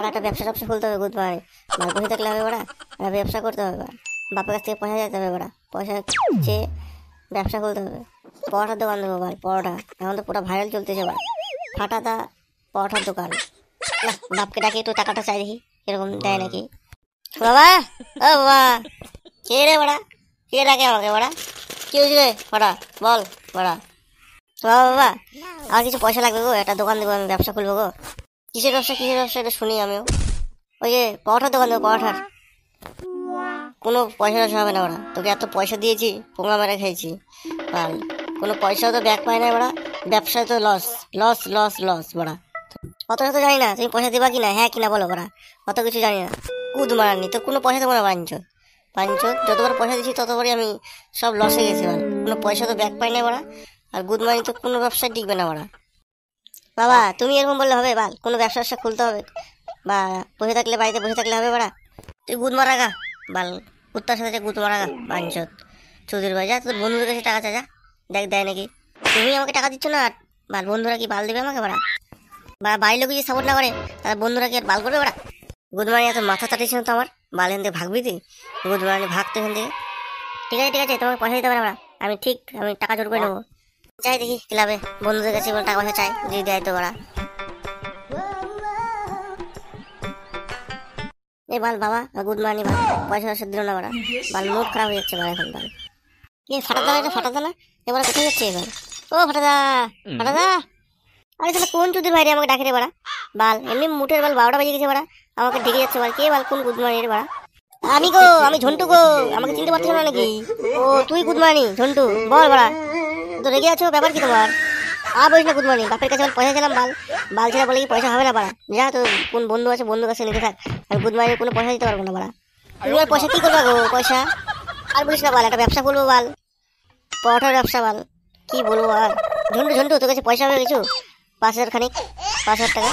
একটা ব্যবসা ট্যাবসা খুলতে হবে বুধ ভাই। বাল বসে থাকলে হবে বড়া, একটা ব্যবসা করতে হবে বড়া। বাপের কাছ থেকে পয়সা যেতে হবে বড়া, পয়সা চেয়ে ব্যবসা খুলতে হবে। পরোটার দোকান দেবো বল, পরোটা এখন তো পুরো ভাইরাল চলতেছে বড়া, ফাটাদা পরোটার দোকান। বাপকে ডাকি একটু টাকাটা চাই দেখি এরকম দেয় নাকি। বাবা ও বাবা, কে রে বড়া, কে ডাকে আমাকে বড়া, কি হয়েছে রে বড়া বল বড়া। বাবা বাবা আমার কিছু পয়সা লাগবে গো, একটা দোকান দেবো আমি, ব্যবসা খুলবো গো। কিসের ব্যবসা এটা শুনি আমিও। ওই যে পরোটার দোকান দেবো, পরোটার। কোনো পয়সা টয়সা হবে না ওরা, তোকে এত পয়সা দিয়েছি পোঙা মেরে খেয়েছি বাল, কোনো পয়সাও তো ব্যাক পায় না বড়া, ব্যবসায় তো লস লস লস লস বড়া। অত তো জানি না তুমি পয়সা দিবা কিনা, হ্যাঁ কিনা বলো বড়া, অত কিছু জানি না। কুদ মারানি তোর কোনো পয়সা দেবো না বাঞ্চত, বাঞ্চত যতবার পয়সা দিচ্ছি ততবারই আমি সব লসে গেছি বল, কোনো পয়সা তো ব্যাক পাই না বড়া। আর গুড মানি তো কোনো ব্যবসায় টিকবে না বড়া। বাবা তুমি এরকম বললে হবে বাল, কোনো ব্যবসা খুলতে হবে বা বসে থাকলে বাড়িতে বসে থাকলে হবে বড়া। তুই গুদ মারা গা বাল, কুত্তার সাথে গুদ মারা গা বাঞ্চত চৌধুরী ভাই। যা তোর বন্ধুদের কাছে টাকা চা, যা দেখ দেয় নাকি। তুমি আমাকে টাকা দিচ্ছ না আর বাল বন্ধুরা কি বাল দেবে আমাকে বড়া, বা বাড়ির লোক যদি সাপোর্ট না করে তাহলে বন্ধুরা কি আর বাল করবে বড়া। গুদ মারানি এত মাথা চাটিয়েছিল তো আমার বাল, এখান থেকে ভাগবি তুই, গুদ মারানি ভাগতো এখান থেকে। ঠিক আছে ঠিক আছে, তোমাকে পয়সা দিতে পারে বড়া, আমি টাকা জোর করে নেবো। যাই দেখি ক্লাবে বন্ধুদের কাছে টাকা পয়সা চাই, যদি দেয় তো বড়া। এই বাল বাবা গুড মর্নিং বাল, পয়সা টয়সা দিল না বড়া, বাল মুড খারাপ হয়ে যাচ্ছে বড়া এখন বাল। কি ফাটাদা, এটা ফাটাদা না এবার কোথায় যাচ্ছে এবার? ও ফাটাদা ফাটাদা, আরে তাহলে কোন চুদির ভাই রে আমাকে ডাকে রে বড়া বাল, এমনি মুঠের বাল 12টা বেজে গেছে বড়া, আমাকে ডেকে যাচ্ছে বড়া। কে বাল কোন গুড মর্নিং রে বড়া? আমি গো, আমি ঝন্টু গো, আমাকে চিনতে পারছো না নাকি? ও তুই গুড মর্নিং ঝন্টু, বল বড়া তো রেগে আছো, ব্যাপার কি তোমার? বলিস না গুড মর্নিং, বাপের কাছে পয়সা ছিলাম বাল, বাল ছেড়া বলে কি পয়সা হবে না বাড়া? যা তো কোন বন্ধু আছে বন্ধুর কাছে নিতে থাক, আমি গুড মর্নিং কোনো পয়সা দিতে পারবো না বাড়া। তুমি আর পয়সা কি করবা গো পয়সা? আর বলিস না বাল, একটা ব্যবসা করবো বাল, পরোটার ব্যবসা বাল, কি বলবো আর। ঝন্টু ঝন্টু তোর কাছে পয়সা হবে কিছু? 5,000 খানিক, 5,000 টাকা।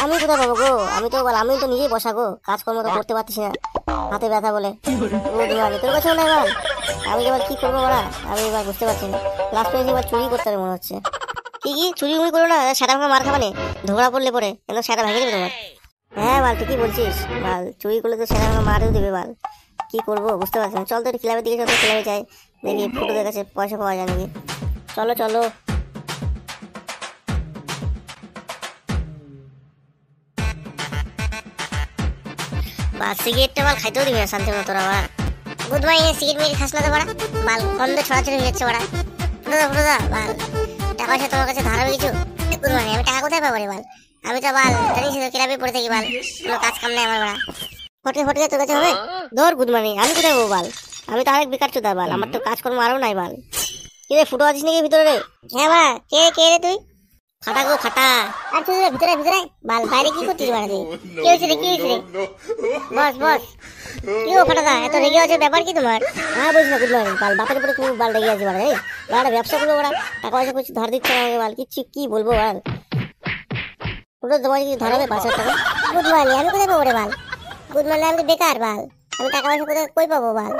আমি কোথায় পাবো গো, আমি তো বল আমি তো নিজেই বসা গো, কাজকর্ম তো করতে পারছিস না, হাতে ব্যথা বলে। তোর কাছেও নাই বাল, আমি এবার কি করবো বড়া, আমি এবার বুঝতে পারছি না। লাস্ট পেয়েছি এবার চুরি করতে হবে মনে হচ্ছে। কি চুরি মুড়ি করো না, সেটা ভাঙা মার খাবানে, ধোঁড়া পড়লে পরে একদম সেটা ভেঙে দেবে তোমার। হ্যাঁ বাল তুই কি বলছিস বাল, চুরি করলে তো সেটা ভাঙা মারেও দেবে বাল, কি করবো বুঝতে পারছি না। চল তো ক্লাবের দিকে, চল তো ক্লাবে যাই, দেখি ফুটোদের কাছে পয়সা পাওয়া যায় নাকি। চলো চলো। বাল সিগারেটটা বাল খাইতেও দিবি না শান্তি মতো তোরা বাল। গুড মর্নিং, সিগারেট মিগারেট খাস না তো বড়া বাল, গন্ধ ছড়াছড়ি হয়ে যাচ্ছে বড়া। ফুটোদা বাল, টাকা পয়সা তোমার কাছে ধার হবে কিছু? গুড মর্নিং, আমি টাকা কোথায় পাবো রে বাল, আমি তো বাল জানিস ক্লাবে পড়ে থাকি বাল, কোনো কাজ কাম নাই আমার বড়া। ফটকে তোর কাছে হবে? ধর গুড মর্নিং, আমি কোথায় পাবো বাল, আমি তো আরেক বেকার চোদা বাল, আমার তো কাজকর্ম আরও নাই বাল। কি রে ফুটো আছিস নাকি ভিতরে রে? হ্যাঁ বা কে রে তুই? ফাটা গো ফাটা। আর তুই ভিতরে বাল, বাইরে কি করছিস বাড়া তুই? কি হয়েছে রে, কি হয়েছে রে? বস কি ও ফাটাদা, এত রেগে আছে ব্যাপার কি তোমার? বলিস না গুড মর্নিং বাল, বাপের উপরে খুব বাল রেগে আছে বাড়া। এই বাড়া ব্যবসা করবো বাড়া, টাকা পয়সা কিছু ধার দিচ্ছে না আমাকে বাল, কি বলবো বাল। ওটা তোমার কি ধরাবে 5,000 টাকা? গুড মর্নিং, আমি কোথায় পাবো রে বাল? গুড মর্নিং, আমি তো বেকার বাল, আমি টাকা পয়সা কোথায় কই পাবো বাল?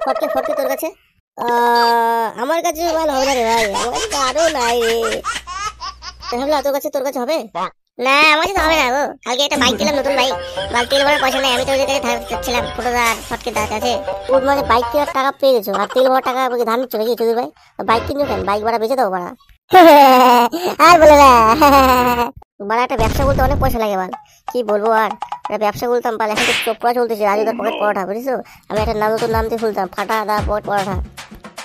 ফটকে তোর কাছে? আমার কাছে বাল হবে না রে ভাই, আমার কাছে আরও নাই রে। তোর কাছে হবে না? আমার কাছে হবে না গো, কালকে একটা বাইক কিনলাম, নতুন বাইক বাল, তেল ভরার পয়সা নেই, আমি তো ওদের কাছে ধার চাচ্ছিলাম। ফুটোদার ফটকে দাঁত আছে, ওর মানে বাইক কেনার টাকা পেয়ে গেছো আর তেল ভরার টাকা আমাকে ধার নিচ্ছ নাকি চৌধুরী ভাই? বাইক কিনছো কেন, বাইক ভাড়া বেঁচে দাও ভাড়া। আর বলে না বাড়া, একটা ব্যবসা বলতে অনেক পয়সা লাগে বাল, কি বলবো আর। একটা ব্যবসা বলতাম বাল, এখন তো চোপড়া চলতেছে, রাজুদার পকেট পরোটা, বুঝেছো? আমি একটা নতুন নাম দিয়ে খুলতাম, ফাটাদা পকেট পরোটা।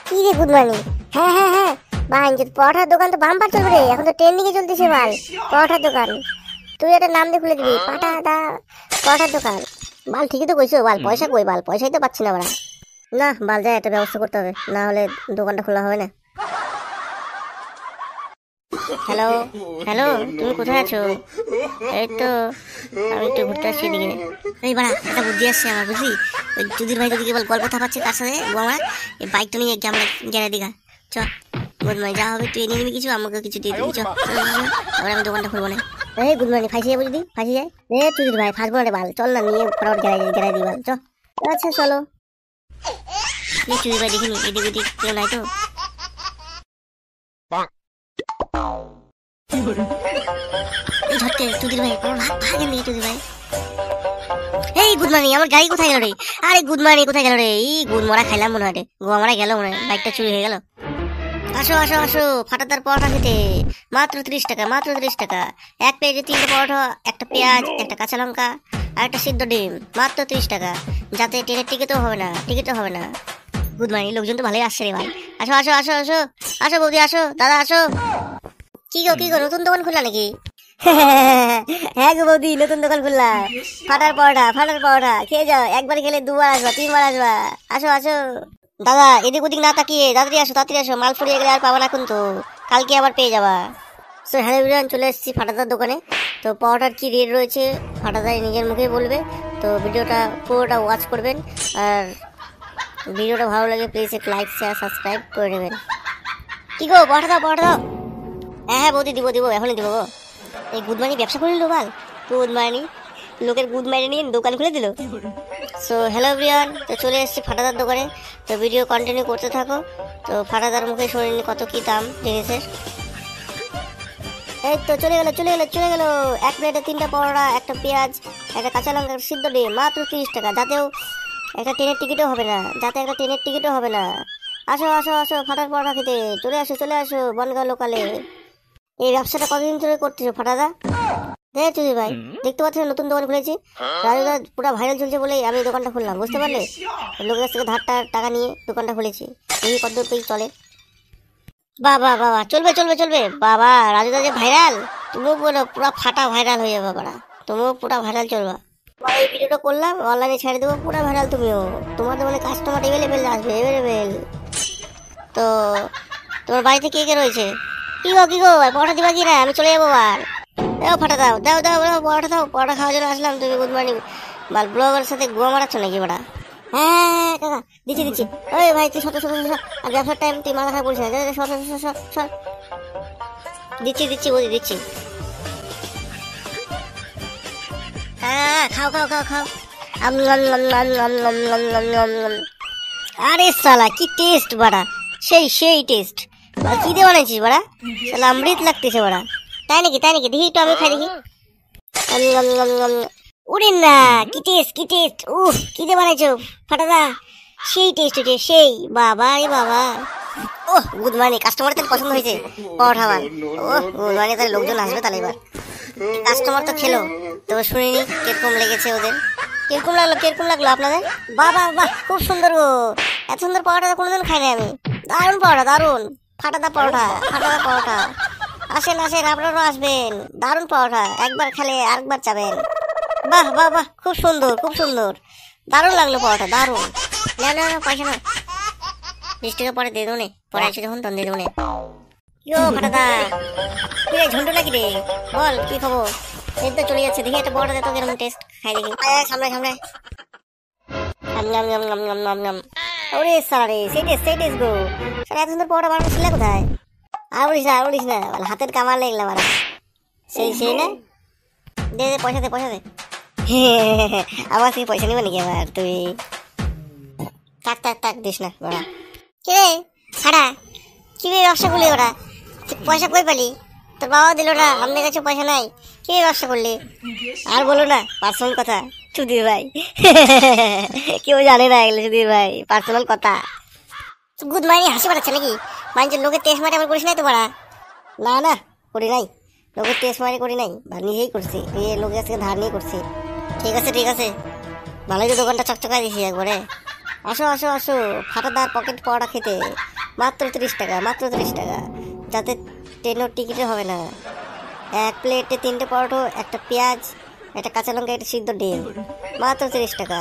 কি রে গুড মর্নিং, হ্যাঁ ভাই, পরোটার দোকান তো বাম্পার চলবে রে, এখন তো ট্রেন্ডিং এ চলতেছে বাল পরোটার দোকান, তুই একটা নাম দিয়ে খুলে দিবি, ফাটাদা পরোটার দোকান বাল। ঠিকই তো কইছো বাল, পয়সা কই বাল, পয়সাই তো পাচ্ছি না বাড়া। না বাল যাই, একটা ব্যবস্থা করতে হবে, না হলে দোকানটা খোলা হবে না। হ্যালো তুমি কোথায় আছো? এই তো আমি একটু ঘুরতে আসছি এদিকে। এই বাড়া একটা বুদ্ধি আসছে আমার, বুঝলি? ওই চুদির ভাই যদি কেবল গল্প থাপাচ্ছে তার সাথে গোমা, এই বাইকটা নিয়ে আমরা গেলে দিঘা চ। গুড মর্নিং, যা হবে তুই নিয়ে নিবি কিছু, আমাকে কিছু দিয়ে দিবি চ, তারপরে আমি দোকানটা খুলবো না। এই গুড মর্নিং, ফাঁসি যাবো যদি ফাঁসি যায় রে চুদির ভাই, ফাঁসবো না রে বাল, চল না নিয়ে ফটাফট গেড়াই দিই বাল চ। আচ্ছা চলো। চুদির ভাই দেখিনি, এদিক ওদিক কেউ নাই তো? ঝটকে চুদির ভাই, আমার ভাগেন দিকে চুদির ভাই। এই গুড মর্নিং, আমার গাড়ি কোথায় গেল রে? আরে গুড মর্নিং কোথায় গেল রে? এই গুড মরা খাইলাম মনে হয় রে, গোয়া মারা গেল মনে হয়, বাইকটা চুরি হয়ে গেল। আসো আসো আসো, ফাটাদার পরোটা খেতে, মাত্র 30 টাকা, মাত্র 30 টাকা। এক প্লেটে 3টে পরোটা, একটা পেঁয়াজ, একটা কাঁচা লঙ্কা আর একটা সিদ্ধ ডিম, মাত্র 30 টাকা। যাতে ট্রেনের টিকিটও হবে না, টিকিটও হবে না। গুড মর্নিং, লোকজন তো ভালোই আসছে রে ভাই। আসো আসো আসো আসো আসো বৌদি, আসো দাদা, আসো। কি গো নতুন দোকান খুললা নাকি? হ্যাঁ গো বৌদি, নতুন দোকান খুললা। ফাটার পরোটা খেয়ে যাও, একবার খেলে 2বার আসবা, 3বার আসবা। আসো আসো দাদা, এদিক ওদিক না তাকিয়ে তাড়াতাড়ি আসো, মাল ফুরিয়ে গেলে আর পাবা না কিন্তু, কালকে আবার পেয়ে যাবা। সো হ্যালো এভরিওয়ান, চলে এসেছি ফাটাদার দোকানে। তো পরোটার কি রেট রয়েছে ফাটাদার নিজের মুখেই বলবে। তো ভিডিওটা পুরোটা ওয়াচ করবেন, আর ভিডিওটা ভালো লাগে প্লিজ একটু লাইক শেয়ার সাবস্ক্রাইব করে নেবেন। কি গো পরোটা দাও। হ্যাঁ বৌদি, দিব এখনই দিব গো। এই গুড মর্নিং ব্যবসা করে নিল বাল, গুড মর্নিং লোকের গুড মর্নিং নিয়ে দোকান খুলে দিল। সো হ্যালো এভরিওয়ান, তো চলে এসেছি ফাটাদার দোকানে। তো ভিডিও কন্টিনিউ করতে থাকো। তো ফাটাদার মুখে শুনিনি কত কি দাম জিনিসের। এই তো চলে গেল। এক প্লেটে 3টা পরোটা, একটা পেঁয়াজ, একটা কাঁচা লঙ্কা, সিদ্ধ ডিম, মাত্র 30 টাকা। যাতেও একটা ট্রেনের টিকিটও হবে না। আসো ফাটার পরোটা খেতে চলে আসো বনগাঁও লোকালে। এই ব্যবসাটা কতদিন ধরে করতেছো ফাটাদা? হ্যাঁ চুদি ভাই, দেখতে পাচ্ছেন নতুন দোকান খুলেছি, রাজুদা পুরো ভাইরাল চলছে বলেই আমি দোকানটা খুললাম, বুঝতে পারলে? লোকের কাছ থেকে টাকা নিয়ে দোকানটা খুলেছি, এই কতদূর পেয়ে চলে। বাবা চলবে বাবা, রাজুদা যে ভাইরাল, তুমিও বলো পুরো ফাটা ভাইরাল হয়ে যাবে বাবা, তুমিও পুরো ভাইরাল চলবা। এই ভিডিওটা করলাম, অনলাইনে ছেড়ে দেবো, পুরো ভাইরাল তুমিও। তোমার দোকানে কাস্টমার এভেলেবেল আসবে, এভেলেবেল। তো তোমার বাড়িতে কে রয়েছে? কি গো পরোটা দিবা কি না? আমি চলে যাবো আর। ফাটা দাও পরোটা খাওয়ার জন্য আসলাম। তুমি গুড মর্নিং বাল ব্লগের সাথে গোয়া মারাচ্ছ নাকি বড়া? হ্যাঁ কাকা, দিচ্ছি। ওই ভাই তুই সত আর ব্যবসার টাইম তুই মাথা খারাপ করিস না, সর। দিচ্ছি বলি দিচ্ছি। হ্যাঁ খাও। আরে সালা কি টেস্ট বাড়া, সেই টেস্ট। কি দিয়ে বানাইছিস বাড়া? সালা অমৃত লাগতেছে বাড়া। তাই নাকি দেখি একটু, আমি খাই দেখি। উড়েন না, কি টেস্ট উফ, কি দিয়ে বানাইছো ফাটাদা? সেই টেস্ট হয়েছে, সেই বাবা রে বাবা। ওহ গুড মর্নিং, কাস্টমার তো পছন্দ হয়েছে পরোটা আমার। ওহ গুড মর্নিং, তাহলে লোকজন আসবে তাহলে এবার। কাস্টমার তো খেলো, তো শুনিনি কিরকম লেগেছে ওদের, কিরকম লাগলো আপনাদের? বাহ খুব সুন্দর গো, এত সুন্দর পরোটা কোনোদিন খাইনি আমি। দারুণ পরোটা, দারুণ ফাটাদা পরোটা। আসেন আপনারাও আসবেন, দারুণ পরোটা, একবার খেলে আরেকবার চাবেন। বাহ খুব সুন্দর, দারুণ লাগলো পরোটা, দারুণ। না পয়সা না, 20 টাকা পরে দিয়ে দেবো, পরে আসে যখন তখন দিয়ে দেবো। কিও ফাটাদা, তুই ঝন্টু নাকি রে? বল কি খবর? এই তো চলে যাচ্ছে, দেখি একটা পরোটা দে তো, কেরকম টেস্ট খাই দেখি। সামনে ওরে সারা রে, সেই টেস্ট গো। সারা এত সুন্দর পরোটা বানানো ছিল কোথায়? আর বলিস না হাতের কামাল লাগলাম আর। সেই না, দে পয়সা দে আমার থেকে পয়সা নিব নাকি আবার তুই? থাক দিস না ওরা। কে রে হাড়া, কি ব্যবসা করলি ওরা? পয়সা কই পালি? তোর বাবা দিল না, আমাদের কাছে পয়সা নাই, কি ব্যবসা করলি? আর বলো না পার্সোনাল কথা সুধীর ভাই। কেউ জানে না এগুলো সুধীর ভাই, পার্সোনাল কথা। গুড মর্নিং হাসি পাঠাচ্ছে নাকি? মানুষের লোকের টেস্ট মারি আমার করিস নাই তো বাড়া? না করি নাই, লোকের টেস্ট মারি করি নাই, নিজেই করছি, লোকের কাছ থেকে ধার নিয়ে করছি। ঠিক আছে, ভালোই তো দোকানটা চকচকায় দিছি একবারে। আসো ফাটাদার পকেট পরোটা খেতে, মাত্র 30 টাকা। যাতে ট্রেনের টিকিটে হবে না। এক প্লেটে 3টে পরোটা, একটা পেঁয়াজ, একটা কাঁচা লঙ্কা, একটা সিদ্ধ ডিম, মাত্র 30 টাকা।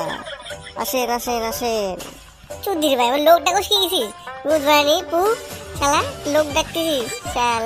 আসেন। চুদির ভাই, আমার লোক ডাকস কি গেছিস? গুড মর্নিং পু, শালা লোক ডাকতেছিস শাল।